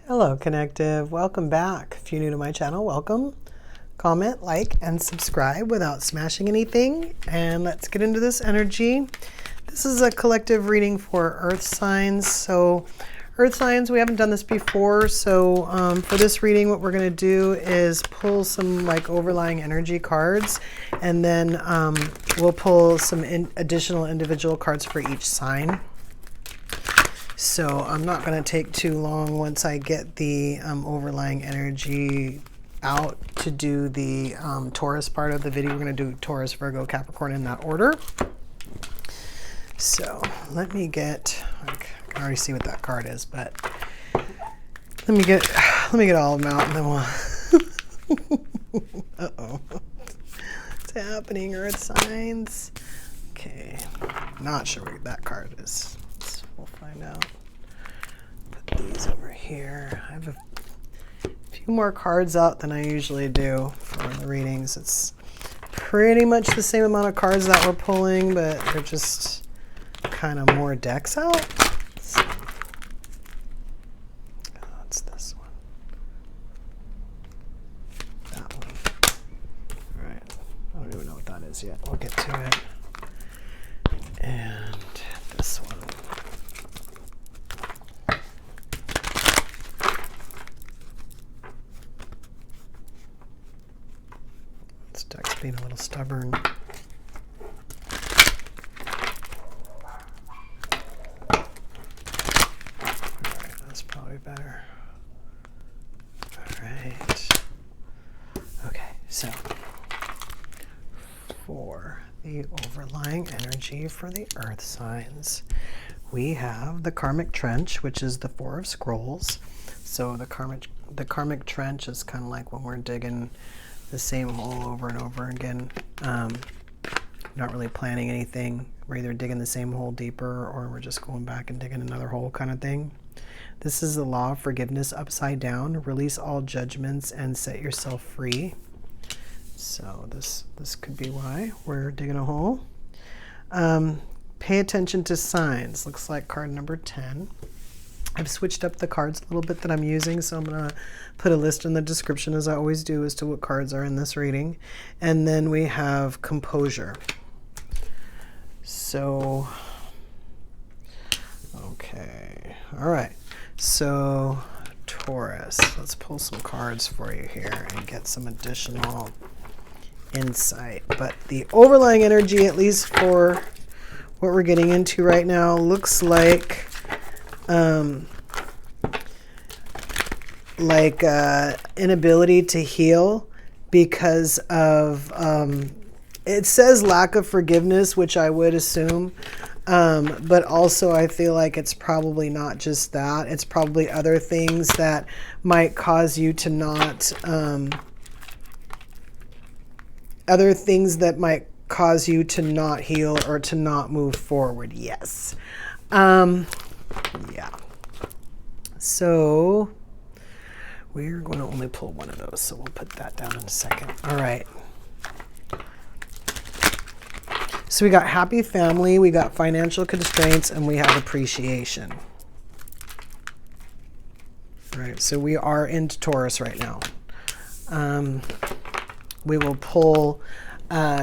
Hello, Connective. Welcome back. If you're new to my channel, welcome. Comment, like, and subscribe without smashing anything. And let's get into this energy. This is a collective reading for Earth signs. So, Earth signs, we haven't done this before. So, for this reading, what we're going to do is pull some like overlying energy cards, and then we'll pull some additional individual cards for each sign. So I'm not going to take too long once I get the overlying energy out to do the Taurus part of the video. We're going to do Taurus, Virgo, Capricorn in that order. So let me get, I can already see what that card is, but let me get all of them out and then we'll, uh-oh. What's happening, Earth signs? Okay, not sure what that card is. We'll find out. Put these over here. I have a few more cards out than I usually do for the readings. It's pretty much the same amount of cards that we're pulling, but they're just kind of more decks out. So, it's this one. That one. All right. I don't even know what that is yet. We'll get to it. And this one. This deck's being a little stubborn. Alright, that's probably better. Alright. Okay, so for the overlying energy for the Earth signs, we have the Karmic Trench, which is the Four of Scrolls. So the karmic trench is kind of like when we're digging the same hole over and over again. Not really planning anything. We're either digging the same hole deeper or we're just going back and digging another hole kind of thing. This is the law of forgiveness upside down. Release all judgments and set yourself free. So this could be why we're digging a hole. Pay attention to signs. Looks like card number 10. I've switched up the cards a little bit that I'm using, so I'm going to put a list in the description, as I always do, as to what cards are in this reading. And then we have composure. So, okay. All right. So, Taurus. Let's pull some cards for you here and get some additional insight. But the overlying energy, at least for what we're getting into right now, looks like inability to heal because of it says lack of forgiveness, which I would assume, but also I feel like it's probably not just that. It's probably other things that might cause you to not heal or to not move forward. Yes. Yeah. So we're going to only pull one of those, so we'll put that down in a second. All right. So we got happy family, we got financial constraints, and we have appreciation. All right, so we are into Taurus right now. We will pull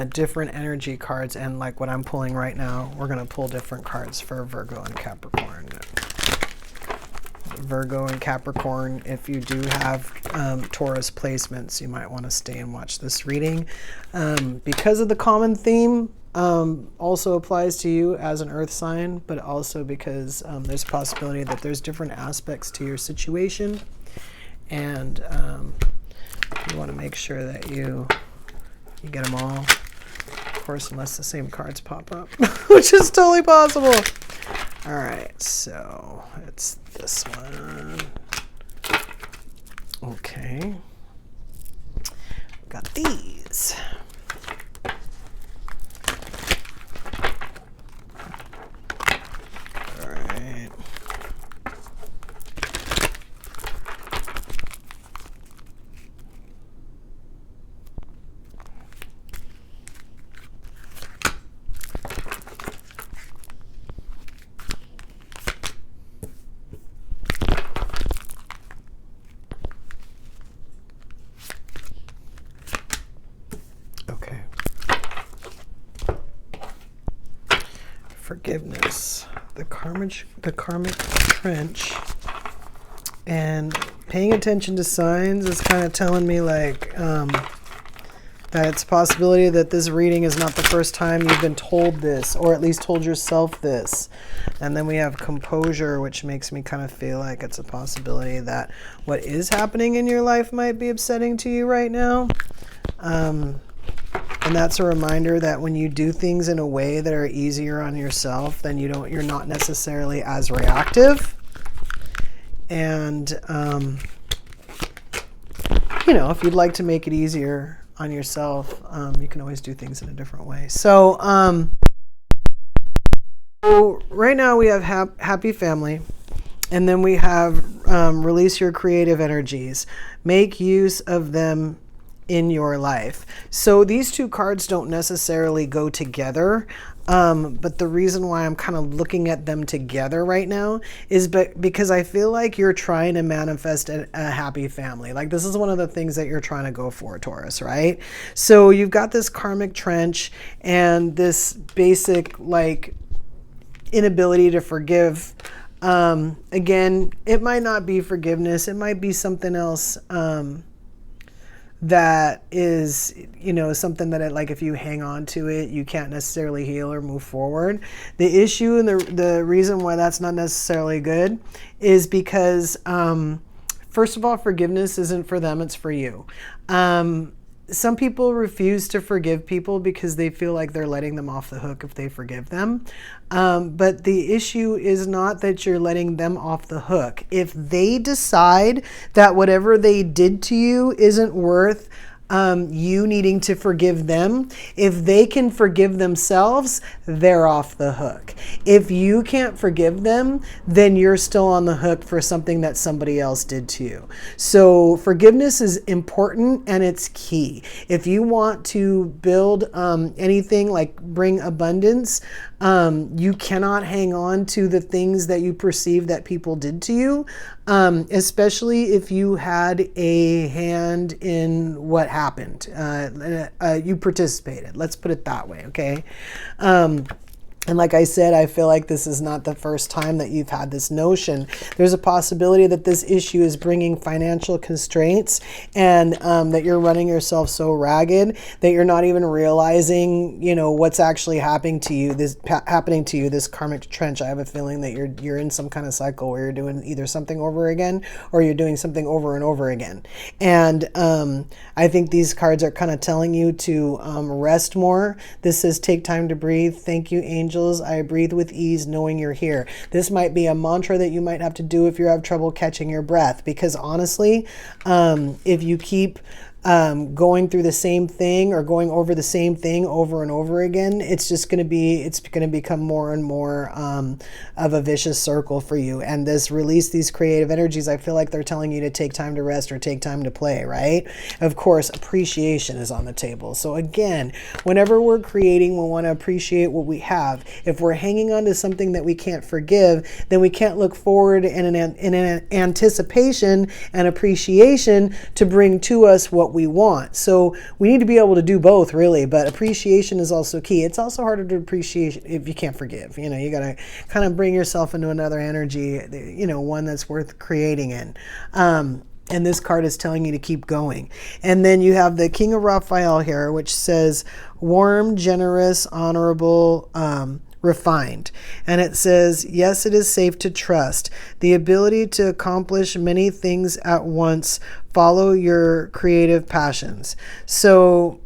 different energy cards, and like what I'm pulling right now, we're going to pull different cards for Virgo and Capricorn. Virgo and Capricorn, if you do have Taurus placements, you might want to stay and watch this reading. Because of the common theme also applies to you as an Earth sign, but also because there's a possibility that there's different aspects to your situation, and you want to make sure that you get them all. Of course, unless the same cards pop up, which is totally possible. All right, so it's this one. Okay. Got these. All right. forgiveness. The karmic trench. And paying attention to signs is kind of telling me like that it's a possibility that this reading is not the first time you've been told this, or at least told yourself this. And then we have composure, which makes me kind of feel like it's a possibility that what is happening in your life might be upsetting to you right now. And that's a reminder that when you do things in a way that are easier on yourself, then you're not necessarily as reactive. And, if you'd like to make it easier on yourself, you can always do things in a different way. So right now we have happy family, and then we have release your creative energies. Make use of them in your life. So these two cards don't necessarily go together. But the reason why I'm kind of looking at them together right now is because I feel like you're trying to manifest a happy family. Like this is one of the things that you're trying to go for, Taurus, right? So you've got this karmic trench and this basic like inability to forgive. Again, it might not be forgiveness. It might be something else. That is, something that like if you hang on to it, you can't necessarily heal or move forward. The issue and the reason why that's not necessarily good is because, first of all, forgiveness isn't for them, it's for you. Some people refuse to forgive people because they feel like they're letting them off the hook if they forgive them. But the issue is not that you're letting them off the hook. If they decide that whatever they did to you isn't worth you needing to forgive them, if they can forgive themselves, they're off the hook. If you can't forgive them, then you're still on the hook for something that somebody else did to you. So forgiveness is important and it's key. If you want to build anything like bring abundance, you cannot hang on to the things that you perceive that people did to you, especially if you had a hand in what happened. You participated. Let's put it that way, okay? And like I said, I feel like this is not the first time that you've had this notion. There's a possibility that this issue is bringing financial constraints and that you're running yourself so ragged that you're not even realizing, what's actually happening to you, this karmic trench. I have a feeling that you're in some kind of cycle where you're doing either something over again or you're doing something over and over again. And I think these cards are kind of telling you to rest more. This says take time to breathe. Thank you, angels. I breathe with ease knowing you're here. This might be a mantra that you might have to do if you have trouble catching your breath, because honestly, if you keep going through the same thing or going over the same thing over and over again, it's going to become more and more of a vicious circle for you. And release these creative energies, I feel like they're telling you to take time to rest or take time to play, right? Of course, appreciation is on the table. So again, whenever we're creating, we want to appreciate what we have. If we're hanging on to something that we can't forgive, then we can't look forward in an anticipation and appreciation to bring to us what we want. So we need to be able to do both, really, but appreciation is also key. It's also harder to appreciate if you can't forgive. You got to kind of bring yourself into another energy, one that's worth creating in. And this card is telling you to keep going. And then you have the King of Raphael here, which says warm, generous, honorable, refined. And it says, yes, it is safe to trust. The ability to accomplish many things at once. Follow your creative passions. So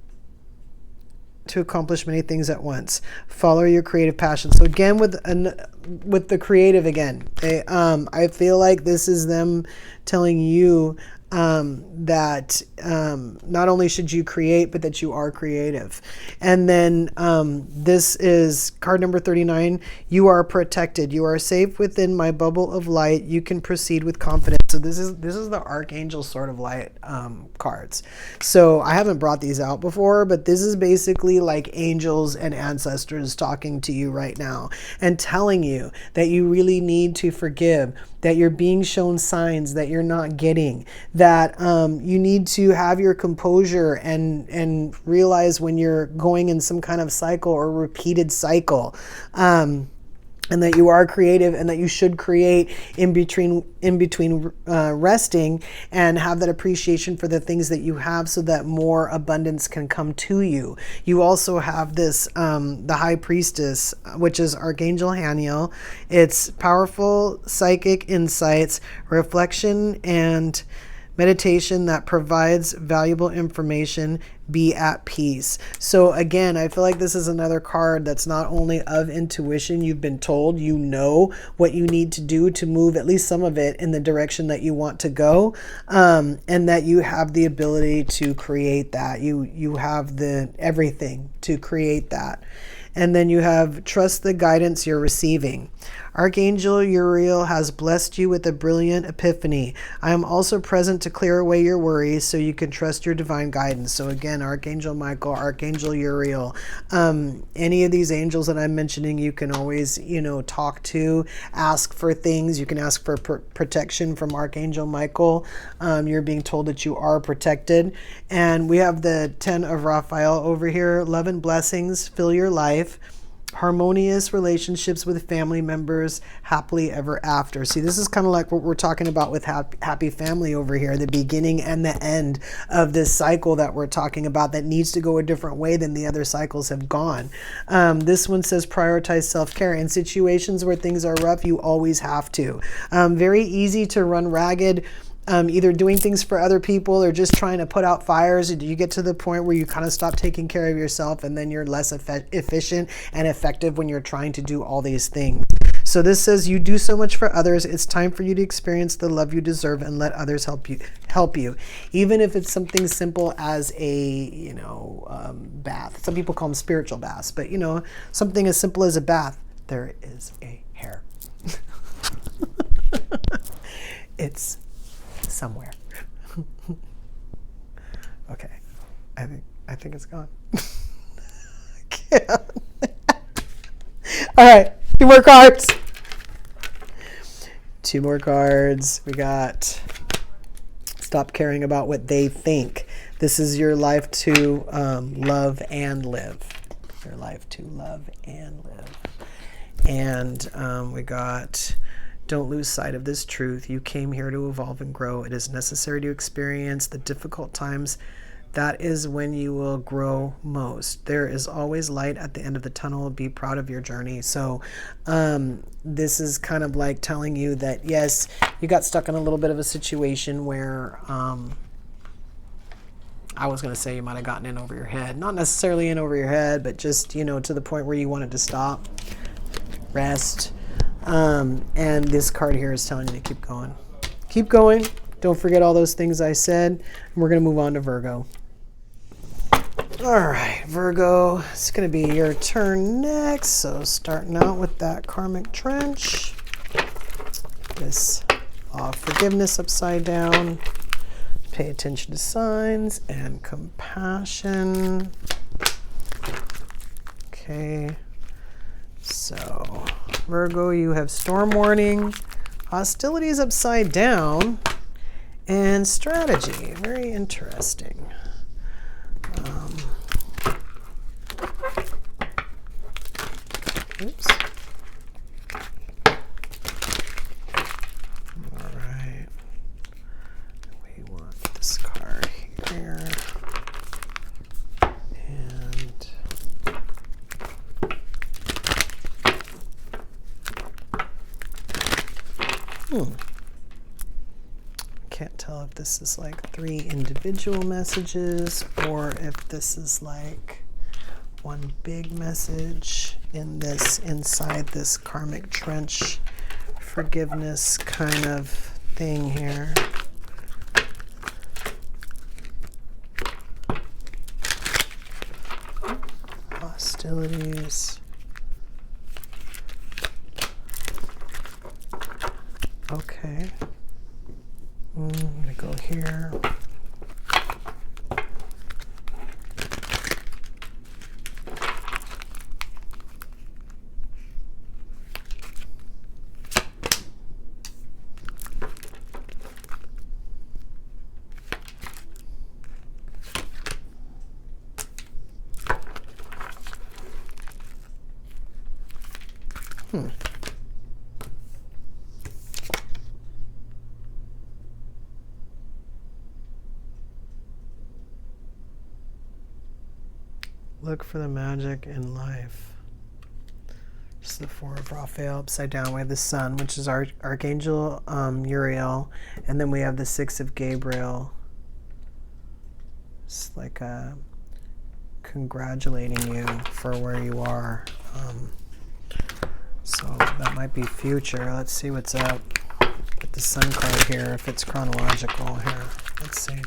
to accomplish many things at once. Follow your creative passions. So again, with the creative again, I feel like this is them telling you that not only should you create, but that you are creative. And then this is card number 39. You are protected. You are safe within my bubble of light. You can proceed with confidence. So this is the Archangel sort of light cards. So I haven't brought these out before, but this is basically like angels and ancestors talking to you right now and telling you that you really need to forgive, that you're being shown signs that you're not getting, that you need to have your composure and realize when you're going in some kind of cycle or repeated cycle. and that you are creative, and that you should create in between resting, and have that appreciation for the things that you have, so that more abundance can come to you. You also have this the High Priestess, which is Archangel Haniel. It's powerful psychic insights, reflection, and meditation that provides valuable information. Be at peace. So again, I feel like this is another card that's not only of intuition. You've been told, you know what you need to do to move at least some of it in the direction that you want to go, and that you have the ability to create that. You have the everything to create that. And then you have trust the guidance you're receiving. Archangel Uriel has blessed you with a brilliant epiphany. I am also present to clear away your worries so you can trust your divine guidance. So again, Archangel Michael, Archangel Uriel, any of these angels that I'm mentioning, you can always, talk to, ask for things. You can ask for protection from Archangel Michael. You're being told that you are protected. And we have the 10 of Raphael over here. Love and blessings fill your life. Harmonious relationships with family members, happily ever after. See, this is kind of like what we're talking about with happy family over here, the beginning and the end of this cycle that we're talking about, that needs to go a different way than the other cycles have gone. This one says prioritize self-care. In situations where things are rough, you always have to. Very easy to run ragged, either doing things for other people or just trying to put out fires. You get to the point where you kind of stop taking care of yourself, and then you're less efficient and effective when you're trying to do all these things. So this says you do so much for others. It's time for you to experience the love you deserve and let others help you. Even if it's something simple as a, bath. Some people call them spiritual baths, but something as simple as a bath. There is a hair. It's somewhere. Okay, I think it's gone. All right, 2 more cards. 2 more cards. We got stop caring about what they think. This is your life to love and live. Your life to love and live. And we got don't lose sight of this truth. You came here to evolve and grow. It is necessary to experience the difficult times. That is when you will grow most. There is always light at the end of the tunnel. Be proud of your journey. So this is kind of like telling you that, yes, you got stuck in a little bit of a situation where I was going to say you might have gotten in over your head. Not necessarily in over your head, but just, to the point where you wanted to stop, rest. And this card here is telling you to keep going. Keep going. Don't forget all those things I said. And we're going to move on to Virgo. All right, Virgo, it's going to be your turn next. So starting out with that karmic trench. This forgiveness upside down. Pay attention to signs and compassion. Okay. So, Virgo, you have storm warning, hostilities upside down, and strategy. Very interesting. Oops. All right. We want this card here. And can't tell if this is like 3 individual messages or if this is like one big message in this, inside this karmic trench forgiveness kind of thing here. Hostilities. Okay. I'm going to go here. Look for the magic in life. It's the Four of Raphael upside down. We have the Sun, which is our Archangel Uriel, and then we have the Six of Gabriel. It's like congratulating you for where you are. So that might be future. Let's see what's up with the Sun card here, if it's chronological here. Let's see.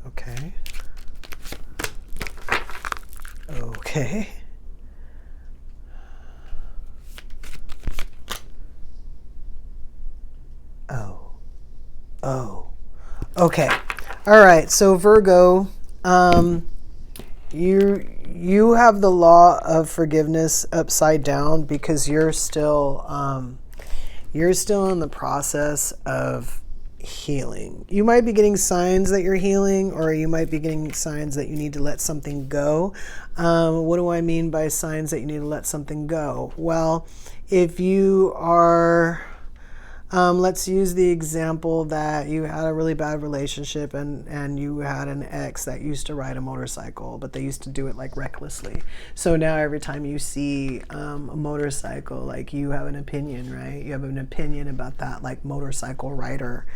Okay. Okay. Oh. Okay. All right. So Virgo, you have the law of forgiveness upside down because you're still in the process of healing. You might be getting signs that you're healing, or you might be getting signs that you need to let something go. What do I mean by signs that you need to let something go? Well, if you are, let's use the example that you had a really bad relationship and you had an ex that used to ride a motorcycle, but they used to do it like recklessly. So now every time you see a motorcycle, like you have an opinion, right? You have an opinion about that like motorcycle rider.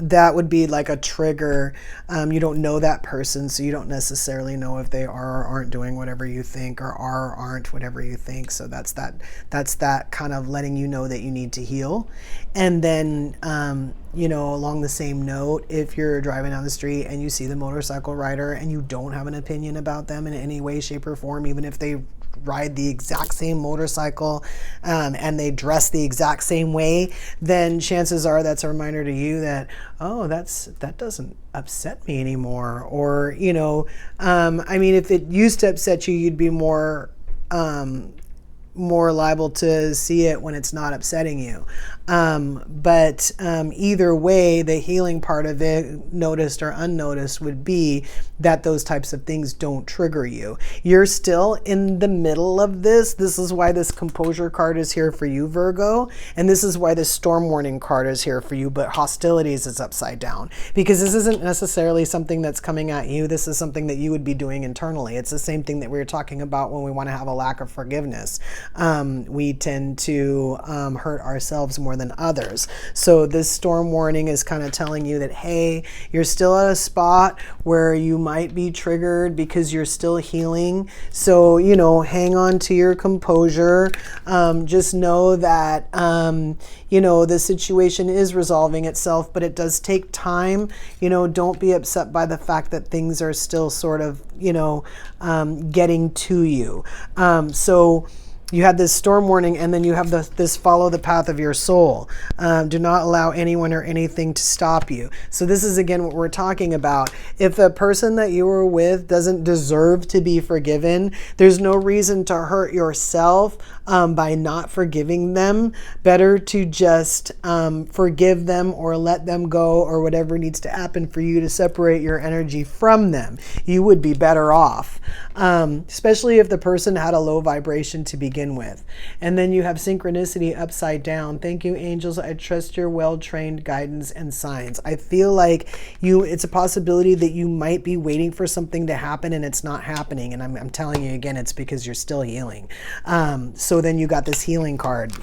That would be like a trigger. You don't know that person, so you don't necessarily know if they are or aren't doing whatever you think, or are or aren't whatever you think. So that's that kind of letting you know that you need to heal. And then, along the same note, if you're driving down the street and you see the motorcycle rider and you don't have an opinion about them in any way, shape, or form, even if they ride the exact same motorcycle and they dress the exact same way, then chances are that's a reminder to you that, oh, that doesn't upset me anymore. Or, if it used to upset you, you'd be more liable to see it when it's not upsetting you. But either way, the healing part of it, noticed or unnoticed, would be that those types of things don't trigger you. You're still in the middle of this. This is why this composure card is here for you, Virgo. And this is why this storm warning card is here for you, but hostilities is upside down. Because this isn't necessarily something that's coming at you. This is something that you would be doing internally. It's the same thing that we were talking about when we want to have a lack of forgiveness. We tend to hurt ourselves more than others. So this storm warning is kind of telling you that, hey, you're still at a spot where you might be triggered because you're still healing. So, hang on to your composure. Just know that, the situation is resolving itself, but it does take time. Don't be upset by the fact that things are still sort of, getting to you. So you had this storm warning, and then you have this follow the path of your soul. Do not allow anyone or anything to stop you. So this is, again, what we're talking about. If a person that you were with doesn't deserve to be forgiven, there's no reason to hurt yourself by not forgiving them. Better to just forgive them or let them go, or whatever needs to happen for you to separate your energy from them. You would be better off, especially if the person had a low vibration to begin with. And then you have synchronicity upside down. Thank you, angels. I trust your well-trained guidance and signs. I feel like it's a possibility that you might be waiting for something to happen and it's not happening. And I'm telling you again, it's because you're still healing. So then you got this healing card.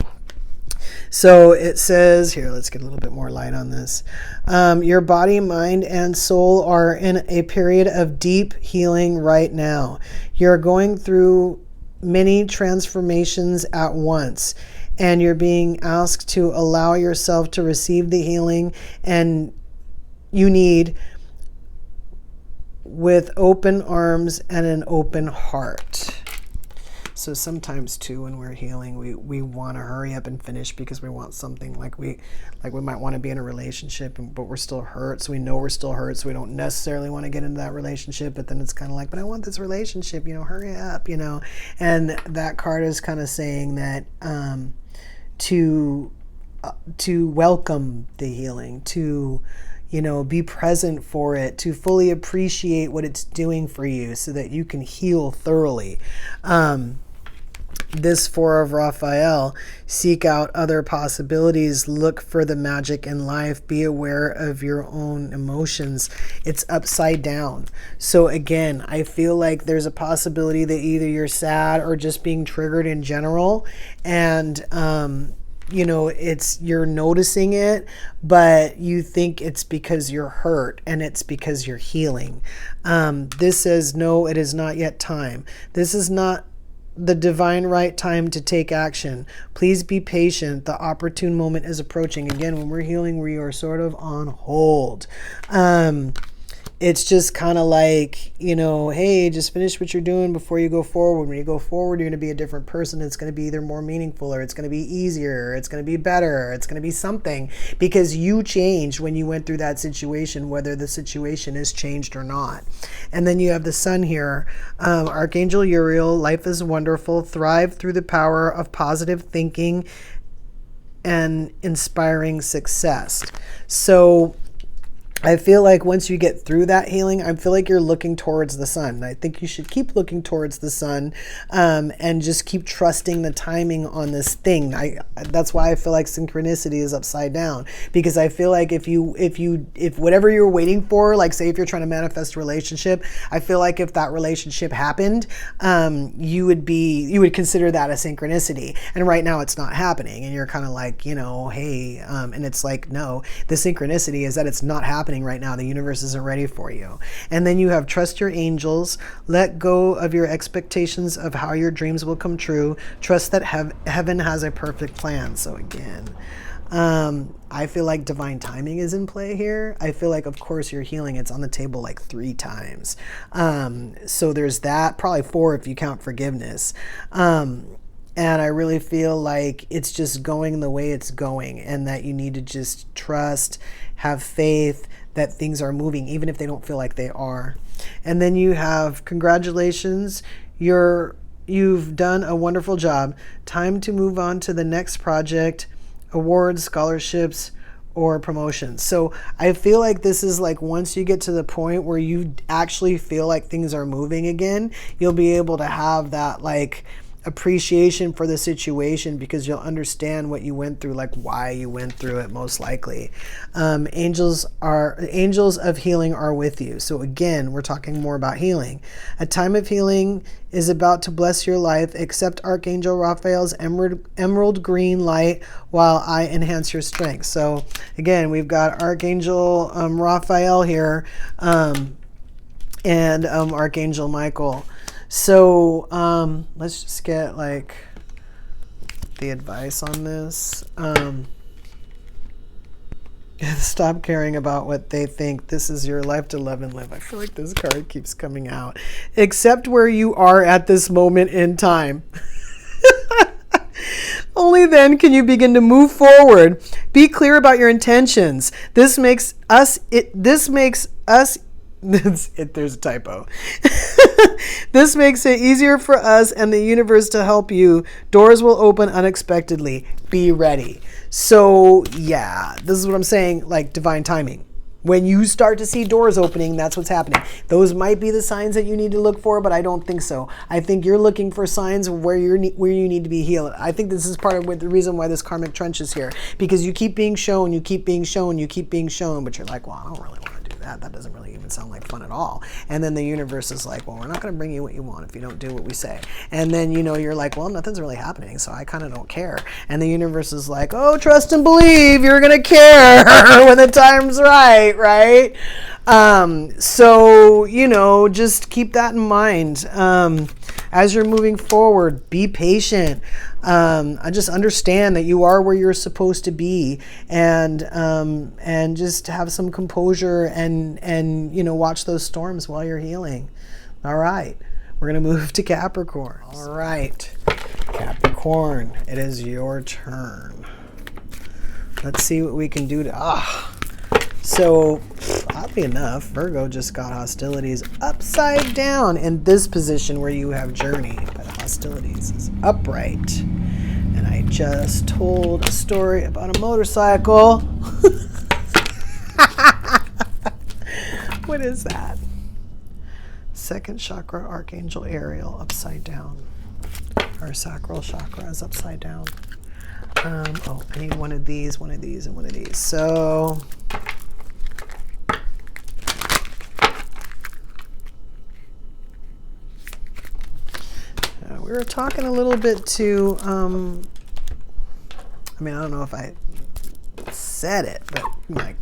So it says here, let's get a little bit more light on this. Your body, mind, and soul are in a period of deep healing right now. You're going through many transformations at once, and you're being asked to allow yourself to receive the healing and you need with open arms and an open heart. So sometimes too, when we're healing, we want to hurry up and finish because we want something, like we might want to be in a relationship, but we're still hurt. So we know we're still hurt. So we don't necessarily want to get into that relationship. But then it's kind of like, but I want this relationship, hurry up, And that card is kind of saying that to welcome the healing, to be present for it, to fully appreciate what it's doing for you so that you can heal thoroughly. this Four of Raphael. Seek out other possibilities. Look for the magic in life. Be aware of your own emotions. It's upside down. So again, I feel like there's a possibility that either you're sad or just being triggered in general. And, you know, you're noticing it, but you think it's because you're hurt and it's because you're healing. This says, no, it is not yet time. This is not the divine right time to take action. Please be patient. The opportune moment is approaching. Again, when we're healing, we are sort of on hold. It's just kind of like, you know, hey, just finish what you're doing before you go forward. When you go forward, you're going to be a different person. It's going to be either more meaningful, or it's going to be easier, or it's going to be better, or it's going to be something, because you changed when you went through that situation, whether the situation is changed or not. And then you have the sun here. Archangel Uriel, life is wonderful. Thrive through the power of positive thinking and inspiring success. So I feel like once you get through that healing, I feel like you're looking towards the sun. I think you should keep looking towards the sun, and just keep trusting the timing on this thing. That's why I feel like synchronicity is upside down, because I feel like if whatever you're waiting for, like say if you're trying to manifest a relationship, I feel like if that relationship happened, you would consider that a synchronicity. And right now it's not happening, and you're kind of like, you know, hey, and it's like, no, the synchronicity is that it's not happening right now. The universe isn't ready for you. And then you have trust your angels. Let go of your expectations of how your dreams will come true. Trust that heaven has a perfect plan. So again, I feel like divine timing is in play here. I feel like, of course, your healing, it's on the table like 3 times. So there's that, probably 4 if you count forgiveness. And I really feel like it's just going the way it's going, and that you need to just trust, have faith that things are moving, even if they don't feel like they are. And then you have congratulations. You've done a wonderful job. Time to move on to the next project, awards, scholarships, or promotions. So I feel like this is like, once you get to the point where you actually feel like things are moving again, you'll be able to have that like appreciation for the situation, because you'll understand what you went through, like why you went through it, most likely. Angels of healing are with you. So again, we're talking more about healing. A time of healing is about to bless your life. Accept Archangel Raphael's emerald green light while I enhance your strength. So again, we've got Archangel Raphael here, and Archangel Michael. So let's just get like the advice on this. Stop caring about what they think. This is your life to love and live. I feel like this card keeps coming out. Accept where you are at this moment in time. Only then can you begin to move forward. Be clear about your intentions. There's a typo. This makes it easier for us and the universe to help you. Doors will open unexpectedly. Be ready. So yeah, this is what I'm saying, like divine timing. When you start to see doors opening, that's what's happening. Those might be the signs that you need to look for, but I don't think so. I think you're looking for signs of where you need to be healed. I think this is part of the reason why this karmic trench is here, because you keep being shown, but you're like, well, I don't really want to do that. That doesn't really even sound like fun at all. And then the universe is like, well, we're not going to bring you what you want if you don't do what we say. And then, you know, you're like, well, nothing's really happening, so I kind of don't care. And the universe is like, oh, trust and believe, you're going to care when the time's right? So, you know, just keep that in mind. As you're moving forward, be patient. I just understand that you are where you're supposed to be, and just have some composure and you know, watch those storms while you're healing. All right, we're gonna move to Capricorn. All right, Capricorn, it is your turn. Let's see what we can do to So, oddly enough, Virgo just got hostilities upside down in this position where you have journey, but hostilities is upright. And I just told a story about a motorcycle. What is that? Second chakra, Archangel Ariel, upside down. Our sacral chakra is upside down. Oh, I need one of these, and one of these. So we were talking a little bit to, I mean, I don't know if I said it, but like,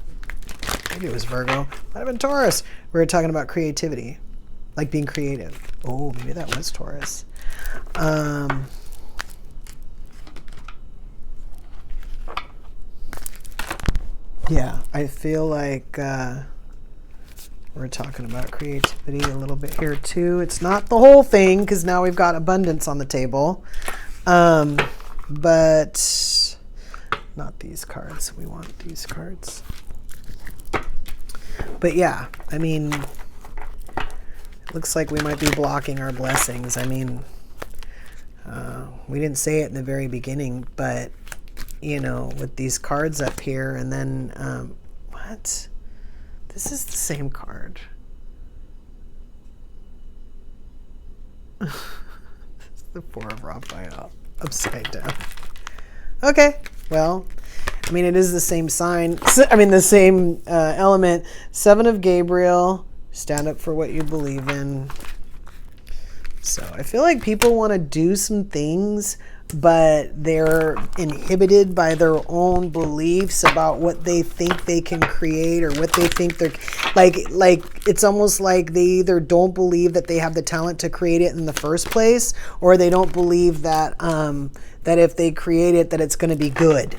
maybe it was Virgo, might have been Taurus. We were talking about creativity, like being creative. Oh, maybe that was Taurus. Yeah, I feel like we're talking about creativity a little bit here too. It's not the whole thing because now we've got abundance on the table. But not these cards. We want these cards. But yeah, I mean, it looks like we might be blocking our blessings. I mean, we didn't say it in the very beginning, but you know, with these cards up here, and then what? This is the same card. This is the Four of Raphael upside down. Okay, well, I mean, it is the same sign. I mean, the same element. Seven of Gabriel. Stand up for what you believe in. So I feel like people want to do some things, but they're inhibited by their own beliefs about what they think they can create, or what they think they're like it's almost like they either don't believe that they have the talent to create it in the first place, or they don't believe that that if they create it that it's going to be good,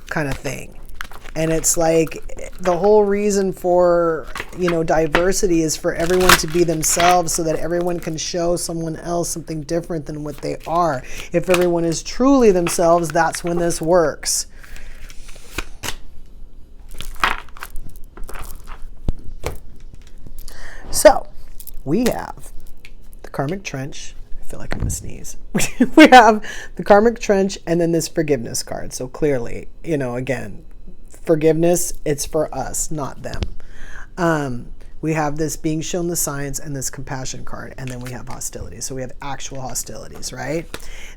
kind of thing. And it's like the whole reason for, you know, diversity is for everyone to be themselves, so that everyone can show someone else something different than what they are. If everyone is truly themselves, that's when this works. So we have the karmic trench. I feel like I'm going to sneeze. We have the karmic trench and then this forgiveness card. So clearly, you know, again, forgiveness, it's for us, not them. We have this being shown the signs and this compassion card, and then we have hostilities. So we have actual hostilities, right?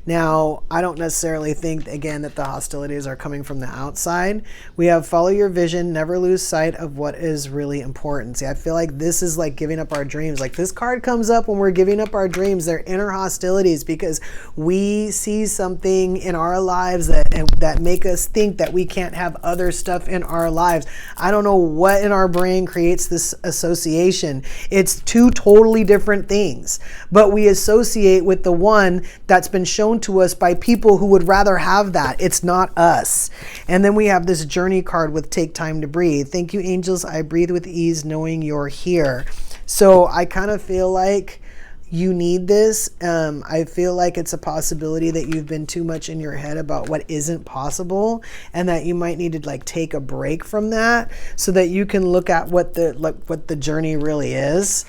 Now, I don't necessarily think, again, that the hostilities are coming from the outside. We have follow your vision, never lose sight of what is really important. See, I feel like this is like giving up our dreams. Like this card comes up when we're giving up our dreams. They're inner hostilities because we see something in our lives that make us think that we can't have other stuff in our lives. I don't know what in our brain creates this association. It's two totally different things, but we associate with the one that's been shown to us by people who would rather have that. It's not us. And then we have this journey card with take time to breathe. Thank you, angels. I breathe with ease knowing you're here. So I kind of feel like you need this. I feel like it's a possibility that you've been too much in your head about what isn't possible, and that you might need to like take a break from that so that you can look at what the journey really is,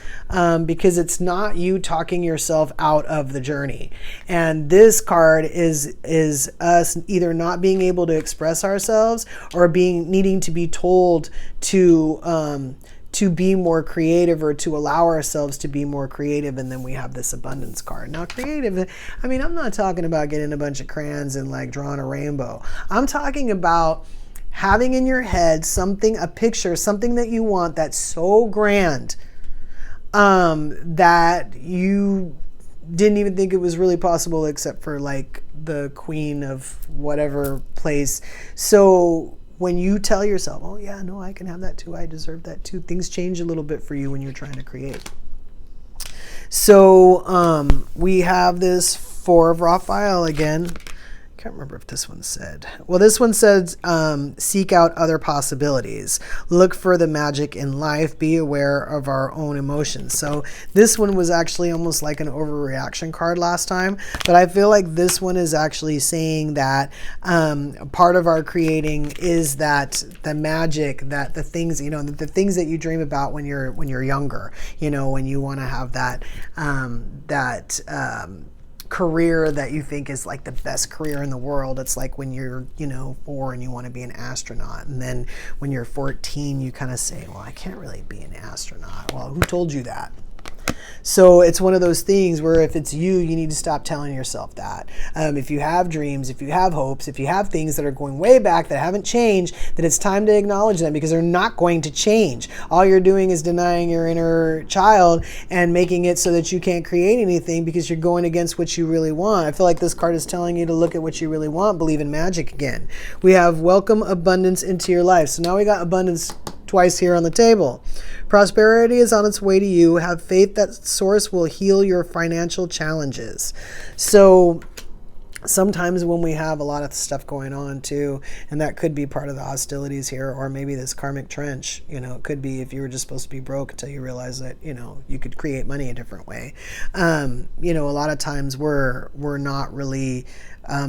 because it's not you talking yourself out of the journey. And this card is us either not being able to express ourselves or needing to be told to be more creative, or to allow ourselves to be more creative. And then we have this abundance card. Now creative, I mean, I'm not talking about getting a bunch of crayons and like drawing a rainbow. I'm talking about having in your head something, a picture, something that you want that's so grand that you didn't even think it was really possible, except for like the queen of whatever place. So when you tell yourself, oh yeah, no, I can have that too, I deserve that too, things change a little bit for you when you're trying to create. So we have this Four of Raphael again. I can't remember if this one said. Well, this one says, seek out other possibilities. Look for the magic in life. Be aware of our own emotions. So this one was actually almost like an overreaction card last time. But I feel like this one is actually saying that part of our creating is that the magic, that the things, you know, the things that you dream about when you're younger, you know, when you want to have that, career that you think is like the best career in the world. It's like when you're, you know, 4 and you want to be an astronaut. And then when you're 14, you kind of say, well, I can't really be an astronaut. Well, who told you that? So it's one of those things where if it's you, you need to stop telling yourself that. If you have dreams, if you have hopes, if you have things that are going way back that haven't changed, that it's time to acknowledge them, because they're not going to change. All you're doing is denying your inner child and making it so that you can't create anything because you're going against what you really want. I feel like this card is telling you to look at what you really want, believe in magic again. We have welcome abundance into your life. So now we got abundance twice here on the table. Prosperity is on its way to you. Have faith that Source will heal your financial challenges. So sometimes when we have a lot of stuff going on too, and that could be part of the hostilities here, or maybe this karmic trench, you know, it could be if you were just supposed to be broke until you realize that, you know, you could create money a different way. You know, a lot of times we're not really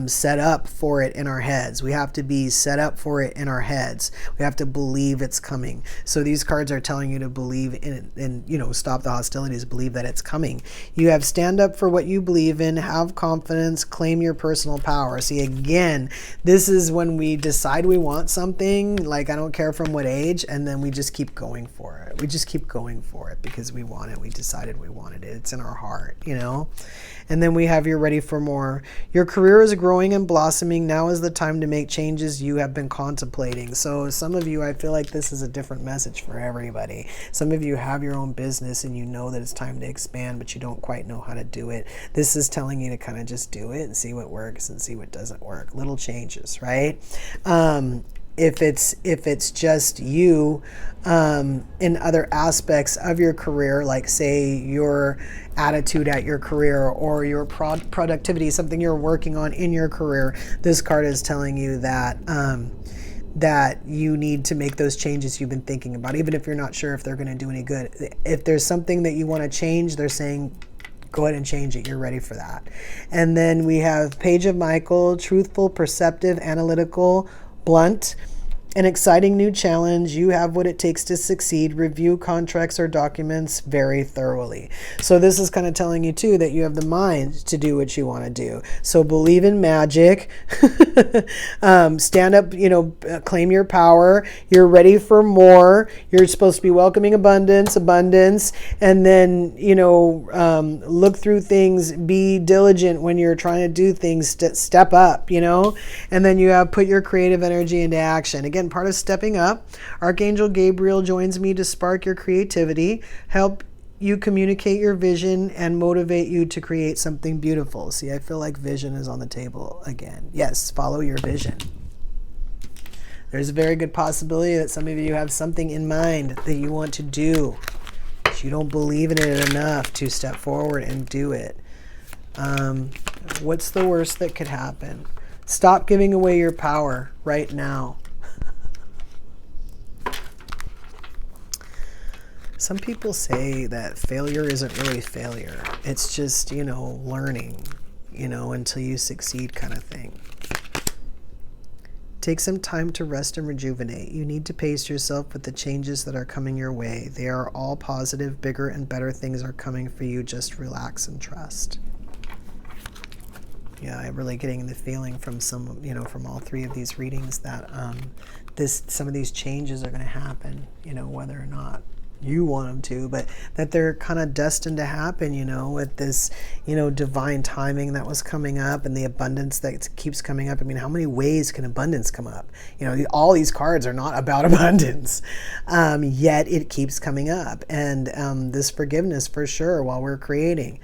set up for it in our heads. We have to be set up for it in our heads. We have to believe it's coming. So these cards are telling you to believe in it and, you know, stop the hostilities, believe that it's coming. You have stand up for what you believe in, have confidence, claim your personal power. See, again, this is when we decide we want something, like I don't care from what age, and then we just keep going for it. We just keep going for it because we want it. We decided we wanted it. It's in our heart, you know? And then we have you're ready for more. Your career is growing and blossoming. Now is the time to make changes you have been contemplating. So some of you, I feel like this is a different message for everybody. Some of you have your own business and you know that it's time to expand, but you don't quite know how to do it. This is telling you to kind of just do it and see what works and see what doesn't work. Little changes, right? If it's just you in other aspects of your career, like say your attitude at your career or your productivity, something you're working on in your career, this card is telling you that that you need to make those changes you've been thinking about, even if you're not sure if they're going to do any good. If there's something that you want to change, they're saying go ahead and change it. You're ready for that. And then we have Page of Michael, truthful, perceptive, analytical, blunt, an exciting new challenge. You have what it takes to succeed. Review contracts or documents very thoroughly. So this is kind of telling you too that you have the mind to do what you want to do. So believe in magic. Stand up, you know, claim your power. You're ready for more. You're supposed to be welcoming abundance, and then, you know, look through things. Be diligent when you're trying to do things. Step up, you know. And then you have put your creative energy into action. Again, part of stepping up. Archangel Gabriel joins me to spark your creativity, help you communicate your vision, and motivate you to create something beautiful. See, I feel like vision is on the table again. Yes, follow your vision. There's a very good possibility that some of you have something in mind that you want to do, but you don't believe in it enough to step forward and do it. What's the worst that could happen? Stop giving away your power right now. Some people say that failure isn't really failure. It's just, you know, learning, you know, until you succeed kind of thing. Take some time to rest and rejuvenate. You need to pace yourself with the changes that are coming your way. They are all positive. Bigger and better things are coming for you. Just relax and trust. Yeah, I'm really getting the feeling from some, you know, from all three of these readings that some of these changes are going to happen, you know, whether or not you want them to, but that they're kind of destined to happen, you know, with this, you know, divine timing that was coming up and the abundance that keeps coming up. I mean, how many ways can abundance come up? You know, all these cards are not about abundance, yet it keeps coming up. And this forgiveness for sure while we're creating.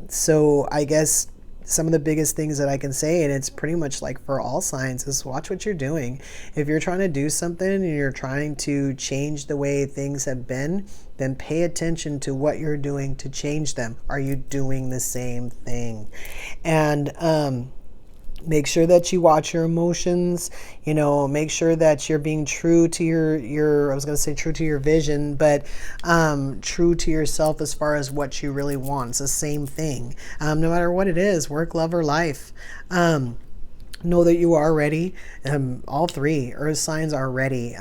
So I guess some of the biggest things that I can say, and it's pretty much like for all signs, is watch what you're doing. If you're trying to do something and you're trying to change the way things have been, then pay attention to what you're doing to change them. Are you doing the same thing? And make sure that you watch your emotions, you know, make sure that you're being true to your I was going to say true to your vision, but true to yourself as far as what you really want. It's the same thing. No matter what it is, work, love, or life. Know that you are ready. All three earth signs are ready.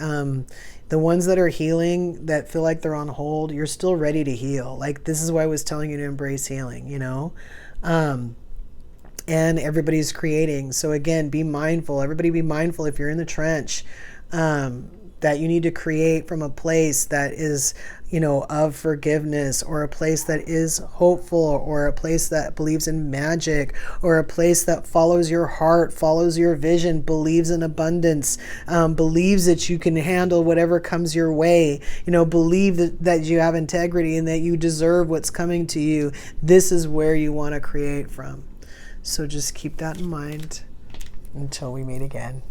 The ones that are healing, that feel like they're on hold, you're still ready to heal. Like, this is why I was telling you to embrace healing, you know. And everybody's creating. So again, be mindful. Everybody be mindful if you're in the trench. that you need to create from a place that is, you know, of forgiveness, or a place that is hopeful, or a place that believes in magic, or a place that follows your heart, follows your vision, believes in abundance, believes that you can handle whatever comes your way, you know, believe that you have integrity and that you deserve what's coming to you. This is where you want to create from. So just keep that in mind until we meet again.